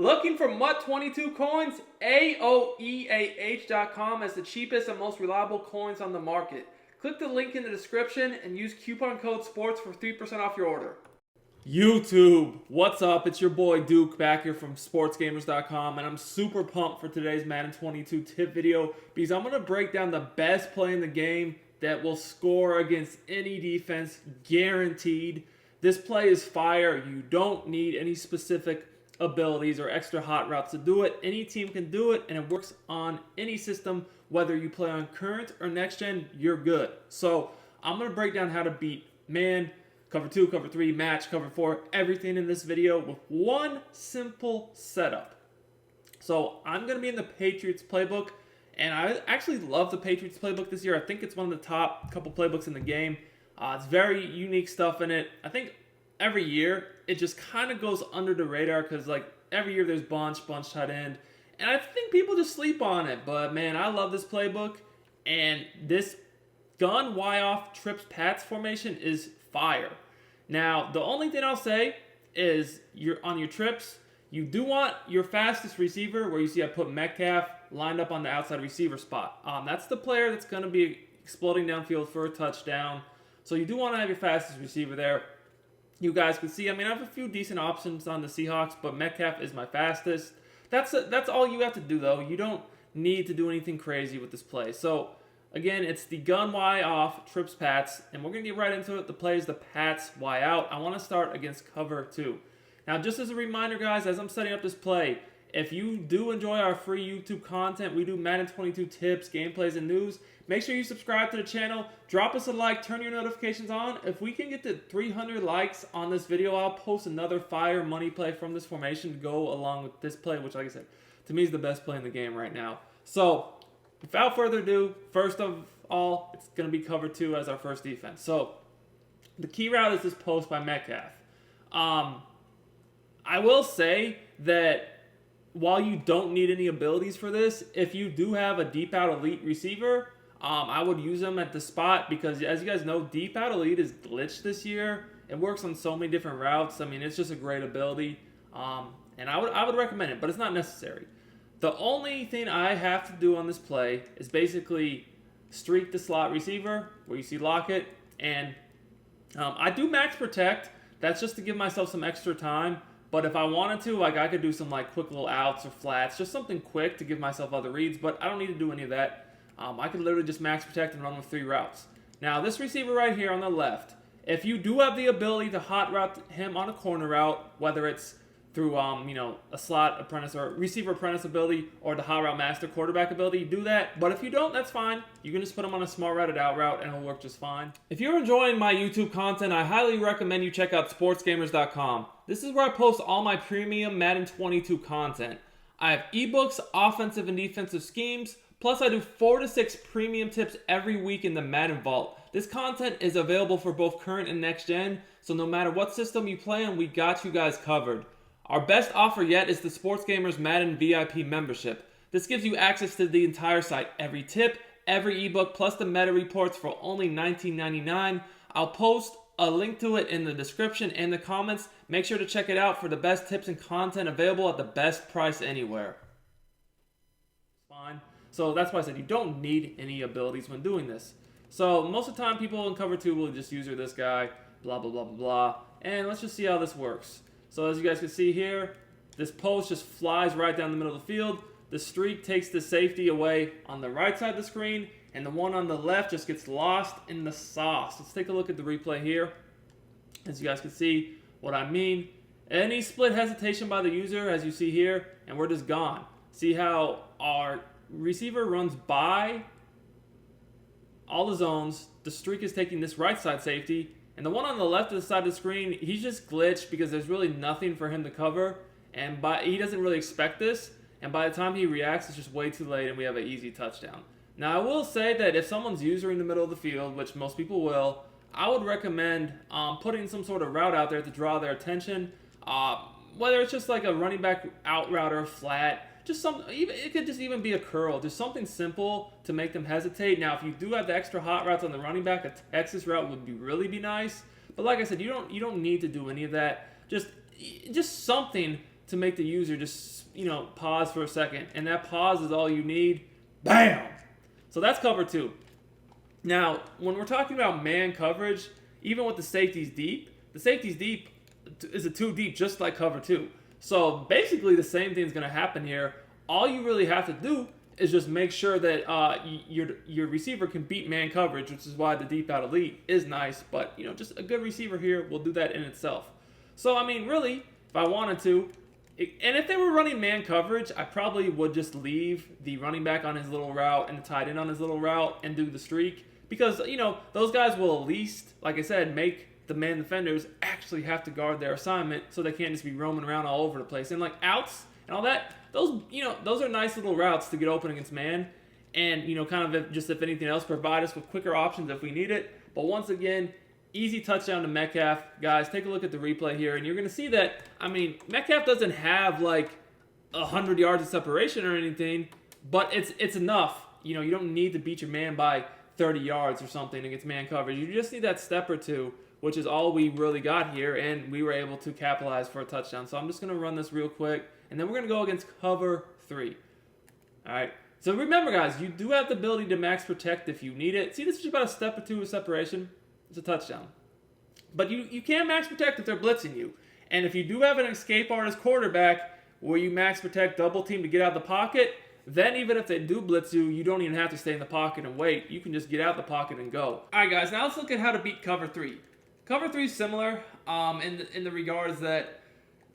Looking for MUT22 coins? AOEAH.com has the cheapest and most reliable coins on the market. Click the link in the description and use coupon code SPORTS for 3% off your order. YouTube, what's up? It's your boy Duke back here from Sportsgamerz.com, and I'm super pumped for today's Madden 22 tip video because I'm going to break down the best play in the game that will score against any defense, guaranteed. This play is fire. You don't need any specific abilities or extra hot routes to do it. Any team can do it, and it works on any system. Whether you play on current or next gen, you're good. So I'm going to break down how to beat man, cover 2, cover 3, match, cover 4, everything in this video with one simple setup. So I'm going to be in the Patriots playbook, and I actually love the Patriots playbook this year. I think it's one of the top couple playbooks in the game. It's very unique stuff in it. I think every year it just kind of goes under the radar because like every year there's bunch tight end, and I think people just sleep on it. But man, I love this playbook, and this gun Y-off trips Pats formation is fire. Now, the only thing I'll say is on your trips, you do want your fastest receiver, where you see I put Metcalf lined up on the outside receiver spot. That's the player that's going to be exploding downfield for a touchdown. So you do want to have your fastest receiver there. You guys can see, I mean, I have a few decent options on the Seahawks, but Metcalf is my fastest. That's all you have to do, though. You don't need to do anything crazy with this play. So again, it's the gun Y off, trips Pats, and we're going to get right into it. The play is the Pats Y out. I want to start against cover 2. Now, just as a reminder, guys, as I'm setting up this play, if you do enjoy our free YouTube content, we do Madden 22 tips, gameplays, and news. Make sure you subscribe to the channel. Drop us a like. Turn your notifications on. If we can get to 300 likes on this video, I'll post another fire money play from this formation to go along with this play, which, like I said, to me is the best play in the game right now. So without further ado, first of all, it's going to be cover 2 as our first defense. So the key route is this post by Metcalf. I will say that while you don't need any abilities for this, if you do have a deep out elite receiver, I would use them at the spot because, as you guys know, deep out elite is glitched this year. It works on so many different routes. I mean, it's just a great ability, and I would recommend it, but it's not necessary. The only thing I have to do on this play is basically streak the slot receiver where you see Lockett, and I do max protect. That's just to give myself some extra time. But if I wanted to, like, I could do some like quick little outs or flats, just something quick to give myself other reads. But I don't need to do any of that. I could literally just max protect and run with 3 routes. Now, this receiver right here on the left, if you do have the ability to hot route him on a corner route, whether it's through a slot apprentice or receiver apprentice ability or the hot route master quarterback ability, do that. But if you don't, that's fine. You can just put him on a smart routed out route and it'll work just fine. If you're enjoying my YouTube content, I highly recommend you check out Sportsgamerz.com. This is where I post all my premium Madden 22 content. I have eBooks, offensive and defensive schemes, plus I do 4 to 6 premium tips every week in the Madden Vault. This content is available for both current and next gen, so no matter what system you play on, we got you guys covered. Our best offer yet is the Sportsgamerz Madden VIP membership. This gives you access to the entire site, every tip, every ebook, plus the meta reports for only $19.99. I'll post a link to it in the description and the comments. Make sure to check it out for the best tips and content available at the best price anywhere. Fine. So that's why I said you don't need any abilities when doing this. So most of the time people in cover 2 will just use this guy, blah, blah, blah, blah, blah. And let's just see how this works. So as you guys can see here, this post just flies right down the middle of the field. The streak takes the safety away on the right side of the screen, and the one on the left just gets lost in the sauce. Let's take a look at the replay here. As you guys can see what I mean. Any split hesitation by the user, as you see here, and we're just gone. See how our receiver runs by all the zones. The streak is taking this right side safety. And the one on the left of the side of the screen, he's just glitched because there's really nothing for him to cover. And he doesn't really expect this. And by the time he reacts, it's just way too late and we have an easy touchdown. Now, I will say that if someone's user in the middle of the field, which most people will, I would recommend putting some sort of route out there to draw their attention. Whether it's just like a running back out route or a flat. It could just even be a curl. Just something simple to make them hesitate. Now, if you do have the extra hot routes on the running back, a Texas route would really be nice. But like I said, you don't need to do any of that. Just something to make the user just, pause for a second. And that pause is all you need. Bam! So that's cover 2. Now, when we're talking about man coverage, even with the safeties deep is a 2 deep just like cover 2. So basically the same thing is going to happen here. All you really have to do is just make sure that your receiver can beat man coverage, which is why the deep out elite is nice. But, just a good receiver here will do that in itself. So, I mean, really, if I wanted to, and if they were running man coverage, I probably would just leave the running back on his little route and the tight end on his little route and do the streak. Because, those guys will at least, like I said, make the man defenders actually have to guard their assignment so they can't just be roaming around all over the place. And, like, outs and all that, those are nice little routes to get open against man. And, kind of if anything else, provide us with quicker options if we need it. But once again, easy touchdown to Metcalf. Guys, take a look at the replay here, and you're going to see that, Metcalf doesn't have, 100 yards of separation or anything, but it's enough. You don't need to beat your man by 30 yards or something against man coverage. You just need that step or two, which is all we really got here, and we were able to capitalize for a touchdown. So I'm just going to run this real quick, and then we're going to go against cover 3. All right. So remember, guys, you do have the ability to max protect if you need it. See, this is about a step or 2 of separation. It's a touchdown. But you can max protect if they're blitzing you. And if you do have an escape artist quarterback where you max protect double team to get out of the pocket, then even if they do blitz you, you don't even have to stay in the pocket and wait. You can just get out of the pocket and go. All right, guys, now let's look at how to beat cover 3. Cover 3 is similar in the regards that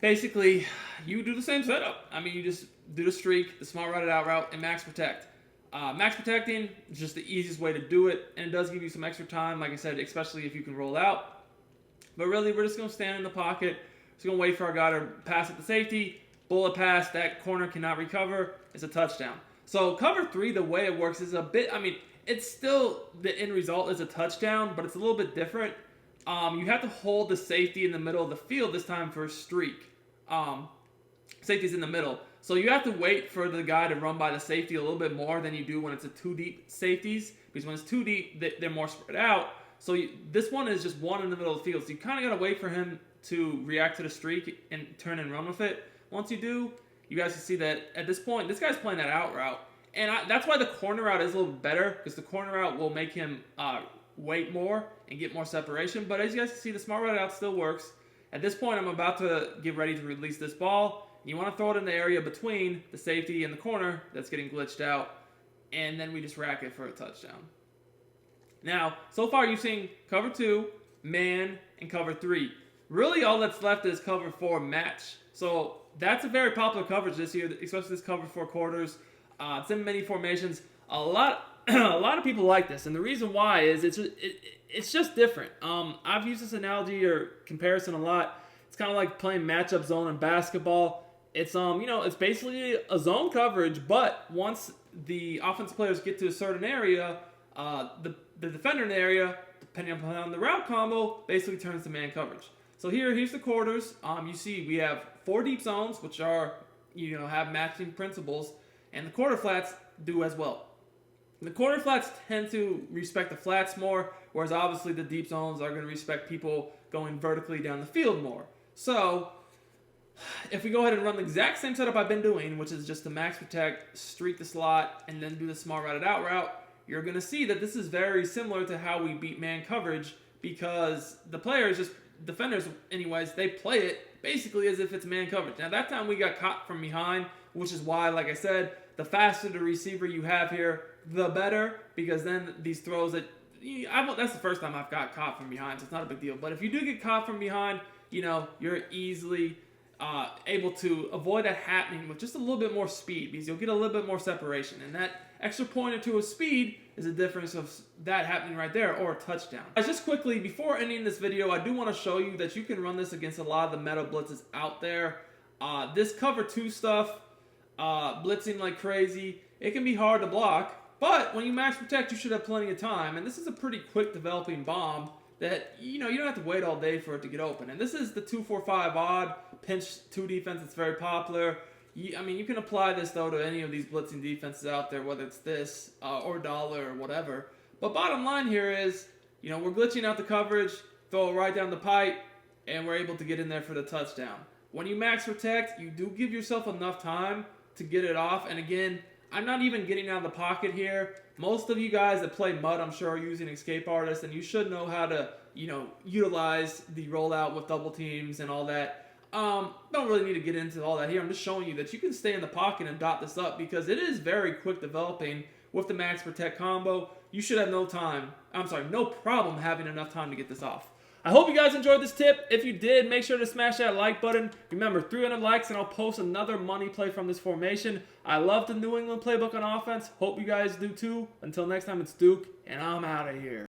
basically you do the same setup. You just do the streak, the smart routed out route, and max protect. Max protecting is just the easiest way to do it, and it does give you some extra time, like I said, especially if you can roll out. But really, we're just going to stand in the pocket, just going to wait for our guy to pass at the safety, bullet pass, that corner cannot recover, it's a touchdown. So cover 3, the way it works is a bit, it's still, the end result is a touchdown, but it's a little bit different. You have to hold the safety in the middle of the field this time for a streak. Safety's in the middle. So you have to wait for the guy to run by the safety a little bit more than you do when it's a 2 deep safeties. Because when it's 2 deep, they're more spread out. So this one is just one in the middle of the field. So you kind of got to wait for him to react to the streak and turn and run with it. Once you do, you guys can see that at this point, this guy's playing that out route. And that's why the corner route is a little bit better. Because the corner route will make him wait more and get more separation. But as you guys can see, the smart route out still works. At this point, I'm about to get ready to release this ball. You want to throw it in the area between the safety and the corner that's getting glitched out. And then we just rack it for a touchdown. Now, so far you've seen cover 2, man, and cover 3. Really all that's left is cover 4 match. So that's a very popular coverage this year, especially this cover 4 quarters. It's in many formations. A lot of people like this. And the reason why is it's just different. I've used this analogy or comparison a lot. It's kind of like playing matchup zone in basketball. It's it's basically a zone coverage, but once the offensive players get to a certain area, the defender in the area, depending upon the route combo, basically turns to man coverage. So here's the quarters. You see we have 4 deep zones, which are have matching principles, and the quarter flats do as well. The quarter flats tend to respect the flats more, whereas obviously the deep zones are going to respect people going vertically down the field more. So if we go ahead and run the exact same setup I've been doing, which is just to max protect, streak the slot, and then do the smart routed out route, you're going to see that this is very similar to how we beat man coverage, because the players, defenders anyways, they play it basically as if it's man coverage. Now that time we got caught from behind, which is why, like I said, the faster the receiver you have here, the better, because then these throws that's the first time I've got caught from behind, so it's not a big deal. But if you do get caught from behind, you're easily able to avoid that happening with just a little bit more speed, because you'll get a little bit more separation, and that extra point or two of speed is the difference of that happening right there, or a touchdown. Just quickly, before ending this video, I do want to show you that you can run this against a lot of the meta blitzes out there. This cover 2 stuff, blitzing like crazy, it can be hard to block, but when you max protect, you should have plenty of time, and this is a pretty quick developing bomb that you don't have to wait all day for it to get open. And this is the 2-4-5 odd pinch 2 defense. It's very popular. You can apply this though to any of these blitzing defenses out there, whether it's this or dollar or whatever. But bottom line here is, we're glitching out the coverage, throw it right down the pipe, and we're able to get in there for the touchdown. when you max protect, you do give yourself enough time to get it off. And again, I'm not even getting out of the pocket here. Most of you guys that play MUD, I'm sure, are using Escape Artist, and you should know how to, utilize the rollout with double teams and all that. Don't really need to get into all that here. I'm just showing you that you can stay in the pocket and dot this up because it is very quick developing with the max protect combo. You should have no problem having enough time to get this off. I hope you guys enjoyed this tip. If you did, make sure to smash that like button. Remember, 300 likes and I'll post another money play from this formation. I love the New England playbook on offense. Hope you guys do too. Until next time, it's Duke, and I'm out of here.